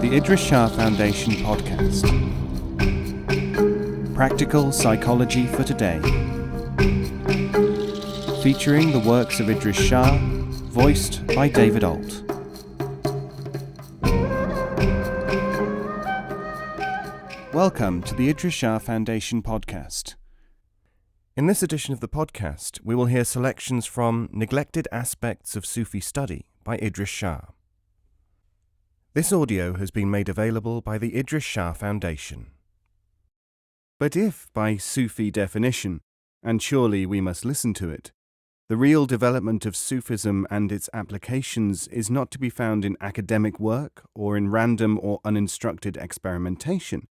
the Idries Shah Foundation podcast. Practical Psychology for Today. Featuring the works of Idries Shah, voiced by David Ault. Welcome to the Idries Shah Foundation podcast. In this edition of the podcast, we will hear selections from Neglected Aspects of Sufi Study by Idries Shah. This audio has been made available by the Idries Shah Foundation. But if, by Sufi definition, and surely we must listen to it, the real development of Sufism and its applications is not to be found in academic work or in random or uninstructed experimentation,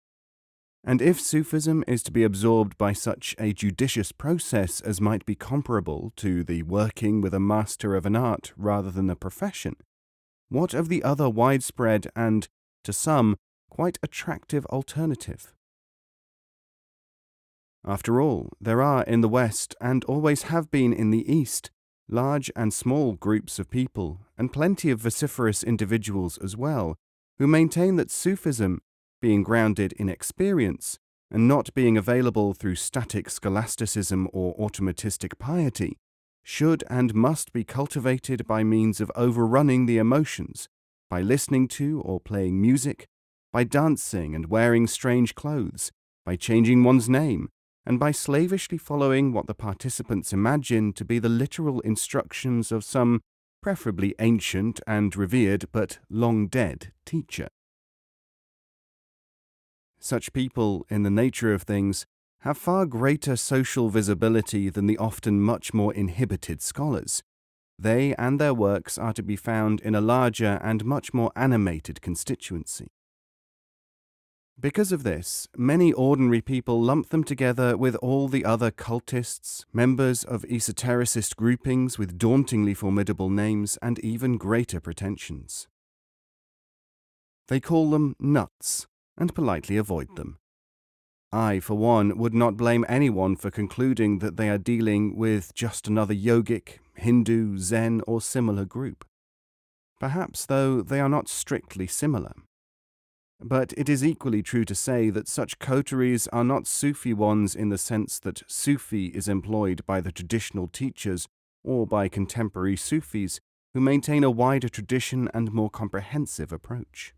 and if Sufism is to be absorbed by such a judicious process as might be comparable to the working with a master of an art rather than a profession, what of the other widespread and, to some, quite attractive alternative? After all, there are in the West, and always have been in the East, large and small groups of people, and plenty of vociferous individuals as well, who maintain that Sufism, being grounded in experience, and not being available through static scholasticism or automatistic piety, should and must be cultivated by means of overrunning the emotions, by listening to or playing music, by dancing and wearing strange clothes, by changing one's name, and by slavishly following what the participants imagine to be the literal instructions of some preferably ancient and revered but long dead teacher. Such people, in the nature of things, have far greater social visibility than the often much more inhibited scholars. They and their works are to be found in a larger and much more animated constituency. Because of this, many ordinary people lump them together with all the other cultists, members of esotericist groupings with dauntingly formidable names and even greater pretensions. They call them nuts and politely avoid them. I, for one, would not blame anyone for concluding that they are dealing with just another yogic, Hindu, Zen, or similar group. Perhaps, though, they are not strictly similar. But it is equally true to say that such coteries are not Sufi ones in the sense that Sufi is employed by the traditional teachers or by contemporary Sufis who maintain a wider tradition and more comprehensive approach.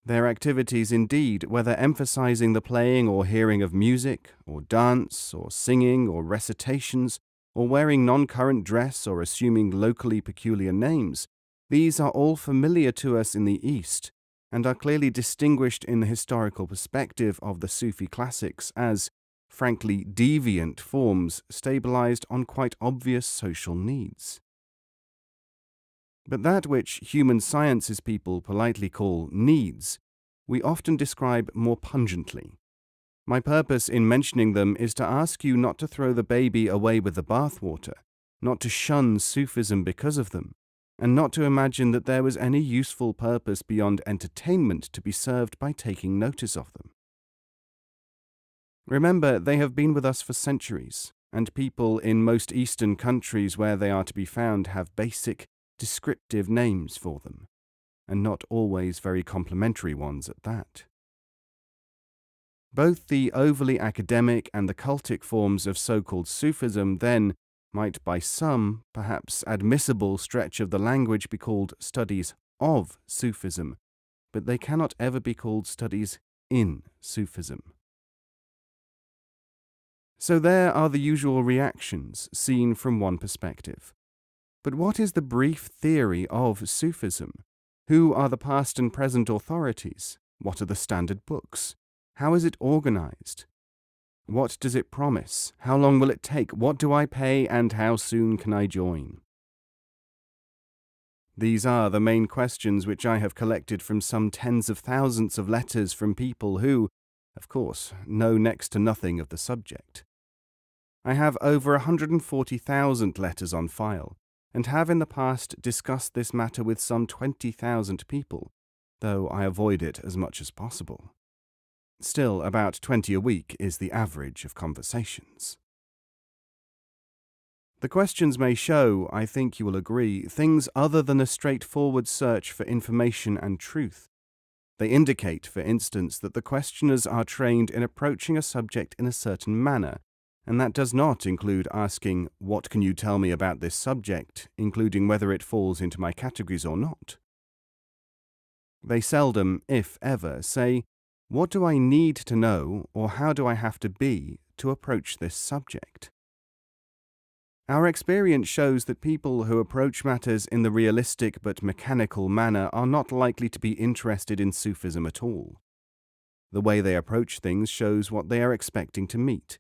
Their activities, indeed, whether emphasizing the playing or hearing of music, or dance, or singing, or recitations, or wearing non-current dress or assuming locally peculiar names, these are all familiar to us in the East, and are clearly distinguished in the historical perspective of the Sufi classics as, frankly deviant forms stabilized on quite obvious social needs. But that which human sciences people politely call needs, we often describe more pungently. My purpose in mentioning them is to ask you not to throw the baby away with the bathwater, not to shun Sufism because of them, and not to imagine that there was any useful purpose beyond entertainment to be served by taking notice of them. Remember, they have been with us for centuries, and people in most Eastern countries where they are to be found have basic, descriptive names for them, and not always very complimentary ones at that. Both the overly academic and the cultic forms of so-called Sufism then might by some, perhaps admissible stretch of the language be called studies of Sufism, but they cannot ever be called studies in Sufism. So there are the usual reactions seen from one perspective. But what is the brief theory of Sufism? Who are the past and present authorities? What are the standard books? How is it organized? What does it promise? How long will it take? What do I pay, and how soon can I join? These are the main questions which I have collected from some tens of thousands of letters from people who, of course, know next to nothing of the subject. I have over 140,000 letters on file, and have in the past discussed this matter with some 20,000 people, though I avoid it as much as possible. Still, about 20 a week is the average of conversations. The questions may show, I think you will agree, things other than a straightforward search for information and truth, They indicate, for instance, that the questioners are trained in approaching a subject in a certain manner, and that does not include asking, "What can you tell me about this subject?" including whether it falls into my categories or not. They seldom, if ever, say, "What do I need to know, or how do I have to be to approach this subject?" Our experience shows that people who approach matters in the realistic but mechanical manner are not likely to be interested in Sufism at all. The way they approach things shows what they are expecting to meet.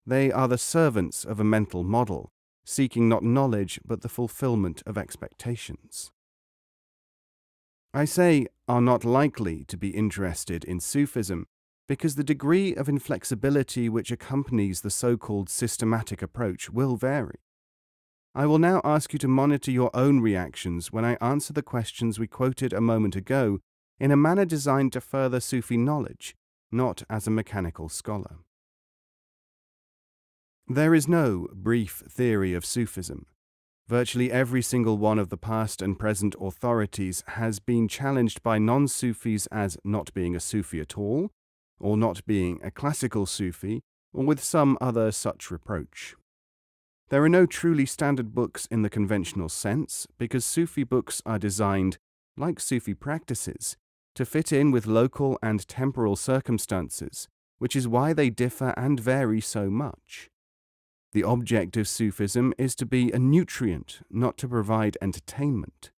They are the servants of a mental model, seeking not knowledge but the fulfillment of expectations. I say are not likely to be interested in Sufism because the degree of inflexibility which accompanies the so-called systematic approach will vary. I will now ask you to monitor your own reactions when I answer the questions we quoted a moment ago in a manner designed to further Sufi knowledge, not as a mechanical scholar. There is no brief theory of Sufism. Virtually every single one of the past and present authorities has been challenged by non-Sufis as not being a Sufi at all, or not being a classical Sufi, or with some other such reproach. There are no truly standard books in the conventional sense, because Sufi books are designed, like Sufi practices, to fit in with local and temporal circumstances, which is why they differ and vary so much. The object of Sufism is to be a nutrient, not to provide entertainment.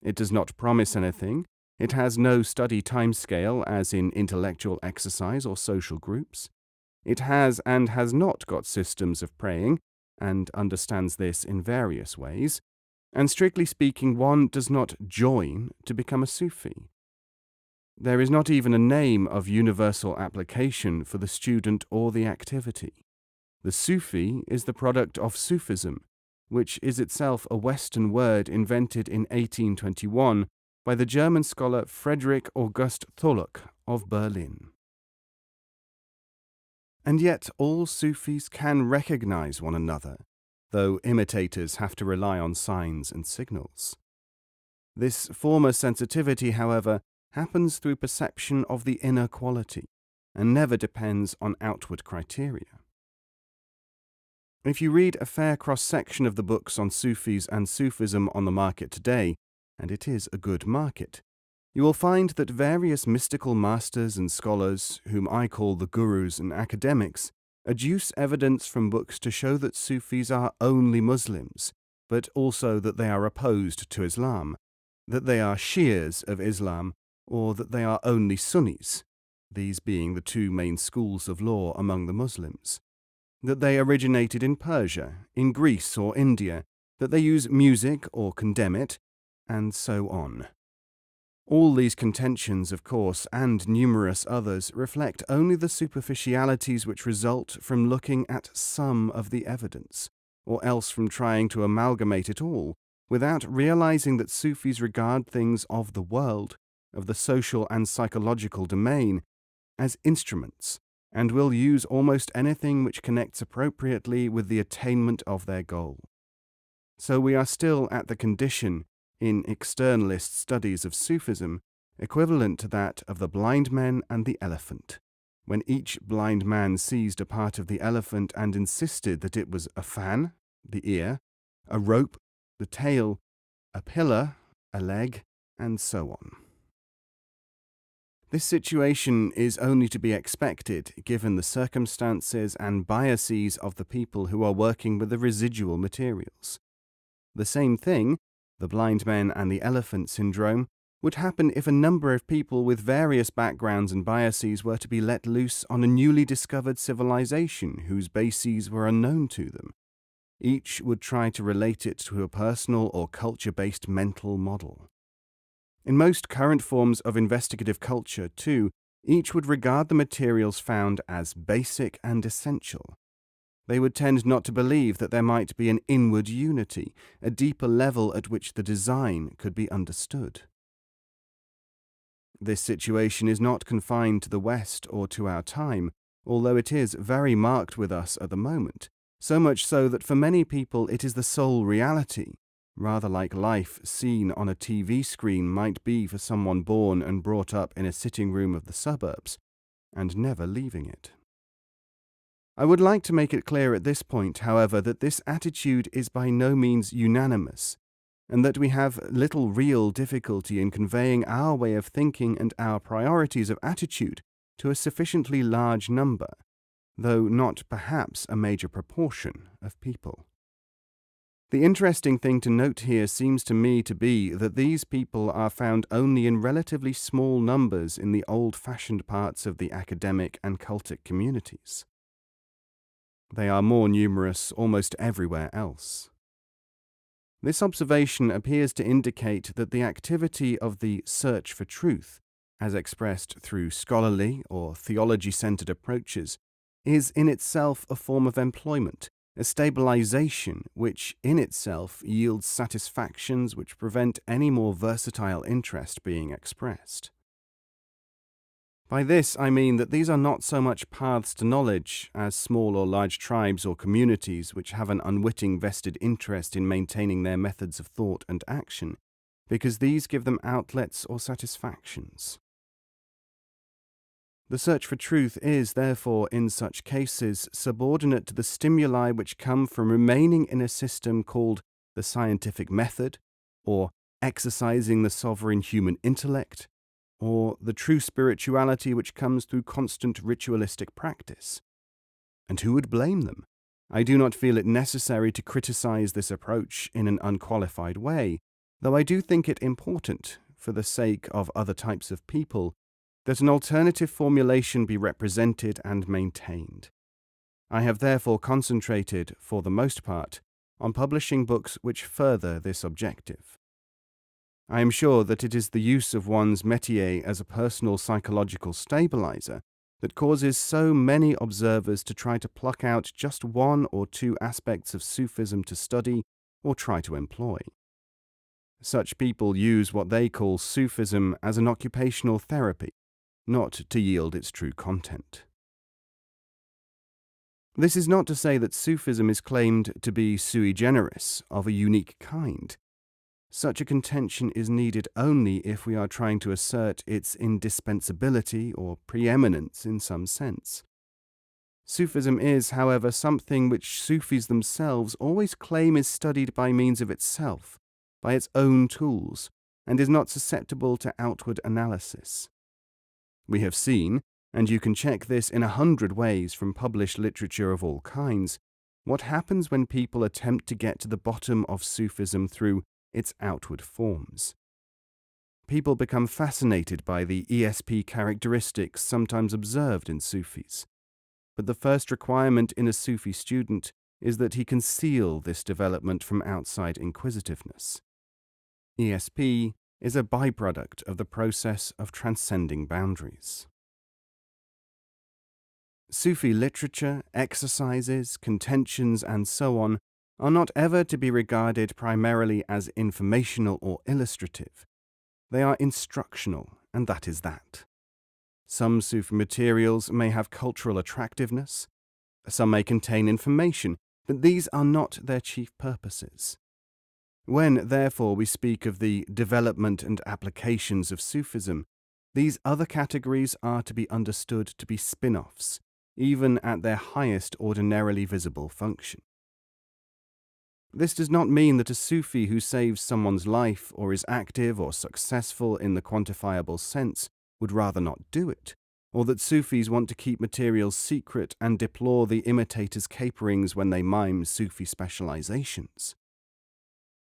It does not promise anything. It has no study timescale, as in intellectual exercise or social groups. It has and has not got systems of praying, and understands this in various ways. And strictly speaking, one does not join to become a Sufi. There is not even a name of universal application for the student or the activity. The Sufi is the product of Sufism, which is itself a Western word invented in 1821 by the German scholar Friedrich August Tholuck of Berlin. And yet all Sufis can recognize one another, though imitators have to rely on signs and signals. This former sensitivity, however, happens through perception of the inner quality, and never depends on outward criteria. If you read a fair cross-section of the books on Sufis and Sufism on the market today, and it is a good market, you will find that various mystical masters and scholars, whom I call the gurus and academics, adduce evidence from books to show that Sufis are only Muslims, but also that they are opposed to Islam, that they are Shias of Islam, or that they are only Sunnis, these being the two main schools of law among the Muslims, that they originated in Persia, in Greece or India, that they use music or condemn it, and so on. All these contentions, of course, and numerous others, reflect only the superficialities which result from looking at some of the evidence, or else from trying to amalgamate it all, without realizing that Sufis regard things of the world, of the social and psychological domain, as instruments, and will use almost anything which connects appropriately with the attainment of their goal. So we are still at the condition, in externalist studies of Sufism, equivalent to that of the blind men and the elephant, when each blind man seized a part of the elephant and insisted that it was a fan, the ear, a rope, the tail, a pillar, a leg, and so on. This situation is only to be expected given the circumstances and biases of the people who are working with the residual materials. The same thing, the blind men and the elephant syndrome, would happen if a number of people with various backgrounds and biases were to be let loose on a newly discovered civilization whose bases were unknown to them. Each would try to relate it to a personal or culture-based mental model. In most current forms of investigative culture, too, each would regard the materials found as basic and essential. They would tend not to believe that there might be an inward unity, a deeper level at which the design could be understood. This situation is not confined to the West or to our time, although it is very marked with us at the moment, so much so that for many people it is the sole reality, rather like life seen on a TV screen might be for someone born and brought up in a sitting room of the suburbs, and never leaving it. I would like to make it clear at this point, however, that this attitude is by no means unanimous, and that we have little real difficulty in conveying our way of thinking and our priorities of attitude to a sufficiently large number, though not perhaps a major proportion, of people. The interesting thing to note here seems to me to be that these people are found only in relatively small numbers in the old-fashioned parts of the academic and cultic communities. They are more numerous almost everywhere else. This observation appears to indicate that the activity of the search for truth, as expressed through scholarly or theology-centered approaches, is in itself a form of employment, a stabilization which in itself yields satisfactions which prevent any more versatile interest being expressed. By this I mean that these are not so much paths to knowledge as small or large tribes or communities which have an unwitting vested interest in maintaining their methods of thought and action, because these give them outlets or satisfactions. The search for truth is, therefore, in such cases, subordinate to the stimuli which come from remaining in a system called the scientific method, or exercising the sovereign human intellect, or the true spirituality which comes through constant ritualistic practice. And who would blame them? I do not feel it necessary to criticize this approach in an unqualified way, though I do think it important, for the sake of other types of people, that an alternative formulation be represented and maintained. I have therefore concentrated, for the most part, on publishing books which further this objective. I am sure that it is the use of one's métier as a personal psychological stabilizer that causes so many observers to try to pluck out just one or two aspects of Sufism to study or try to employ. Such people use what they call Sufism as an occupational therapy, not to yield its true content. This is not to say that Sufism is claimed to be sui generis, of a unique kind. Such a contention is needed only if we are trying to assert its indispensability or preeminence in some sense. Sufism is, however, something which Sufis themselves always claim is studied by means of itself, by its own tools, and is not susceptible to outward analysis. We have seen, and you can check this in 100 ways from published literature of all kinds, what happens when people attempt to get to the bottom of Sufism through its outward forms. People become fascinated by the ESP characteristics sometimes observed in Sufis, but the first requirement in a Sufi student is that he conceal this development from outside inquisitiveness. ESP is a byproduct of the process of transcending boundaries. Sufi literature, exercises, contentions, and so on are not ever to be regarded primarily as informational or illustrative. They are instructional, and that is that. Some Sufi materials may have cultural attractiveness, some may contain information, but these are not their chief purposes. When, therefore, we speak of the development and applications of Sufism, these other categories are to be understood to be spin-offs, even at their highest ordinarily visible function. This does not mean that a Sufi who saves someone's life or is active or successful in the quantifiable sense would rather not do it, or that Sufis want to keep materials secret and deplore the imitators' caperings when they mime Sufi specializations.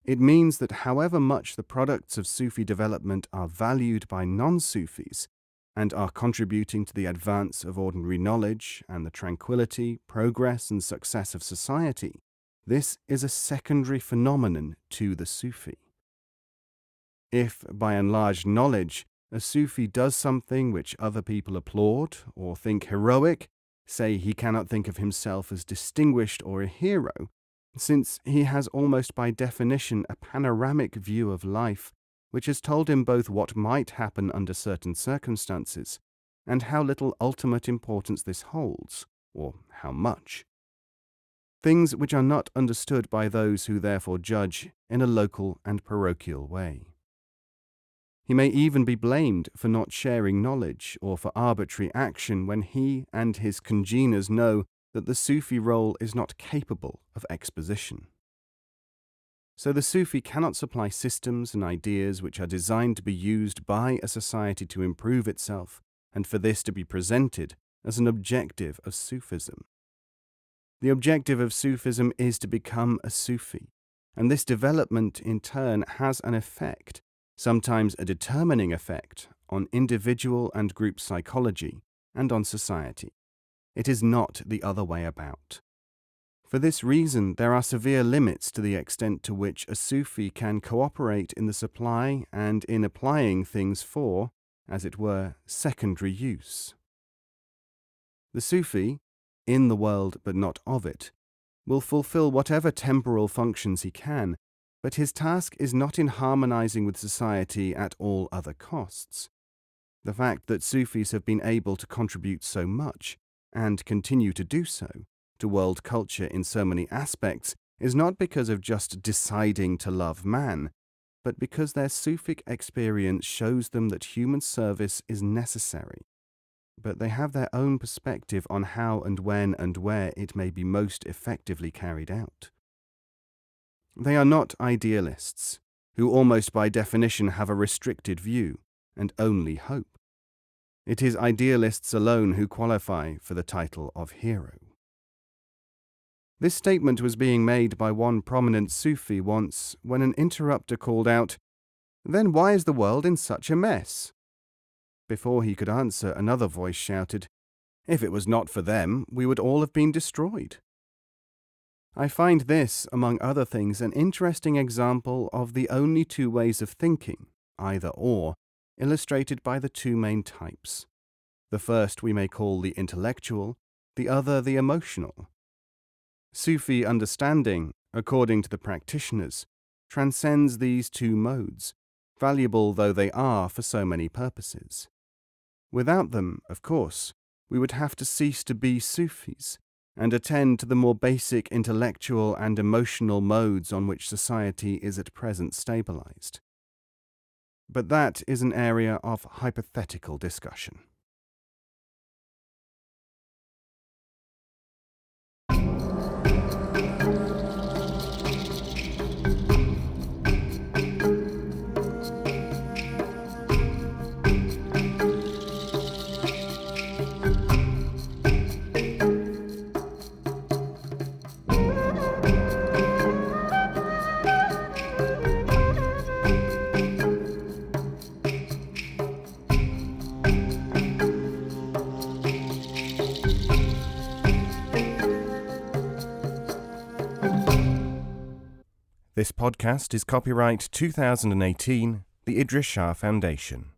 It means that however much the products of Sufi development are valued by non-Sufis and are contributing to the advance of ordinary knowledge and the tranquility, progress, and success of society, this is a secondary phenomenon to the Sufi. If, by enlarged knowledge, a Sufi does something which other people applaud or think heroic, say he cannot think of himself as distinguished or a hero, since he has almost by definition a panoramic view of life, which has told him both what might happen under certain circumstances, and how little ultimate importance this holds, or how much. things which are not understood by those who therefore judge in a local and parochial way. He may even be blamed for not sharing knowledge or for arbitrary action when he and his congeners know that the Sufi role is not capable of exposition. So the Sufi cannot supply systems and ideas which are designed to be used by a society to improve itself, and for this to be presented as an objective of Sufism. The objective of Sufism is to become a Sufi, and this development in turn has an effect, sometimes a determining effect, on individual and group psychology and on society. It is not the other way about. For this reason, there are severe limits to the extent to which a Sufi can cooperate in the supply and in applying things for, as it were, secondary use. The Sufi, in the world but not of it, will fulfill whatever temporal functions he can, but his task is not in harmonizing with society at all other costs. The fact that Sufis have been able to contribute so much, and continue to do so, to world culture in so many aspects is not because of just deciding to love man, but because their Sufic experience shows them that human service is necessary. But they have their own perspective on how and when and where it may be most effectively carried out. They are not idealists, who almost by definition have a restricted view and only hope. It is idealists alone who qualify for the title of hero. This statement was being made by one prominent Sufi once when an interrupter called out, "Then why is the world in such a mess?" Before he could answer, another voice shouted, "If it was not for them, we would all have been destroyed." I find this, among other things, an interesting example of the only two ways of thinking, either or, illustrated by the two main types. The first we may call the intellectual, the other the emotional. Sufi understanding, according to the practitioners, transcends these two modes, valuable though they are for so many purposes. Without them, of course, we would have to cease to be Sufis and attend to the more basic intellectual and emotional modes on which society is at present stabilized. But that is an area of hypothetical discussion. This podcast is copyright 2018, the Idries Shah Foundation.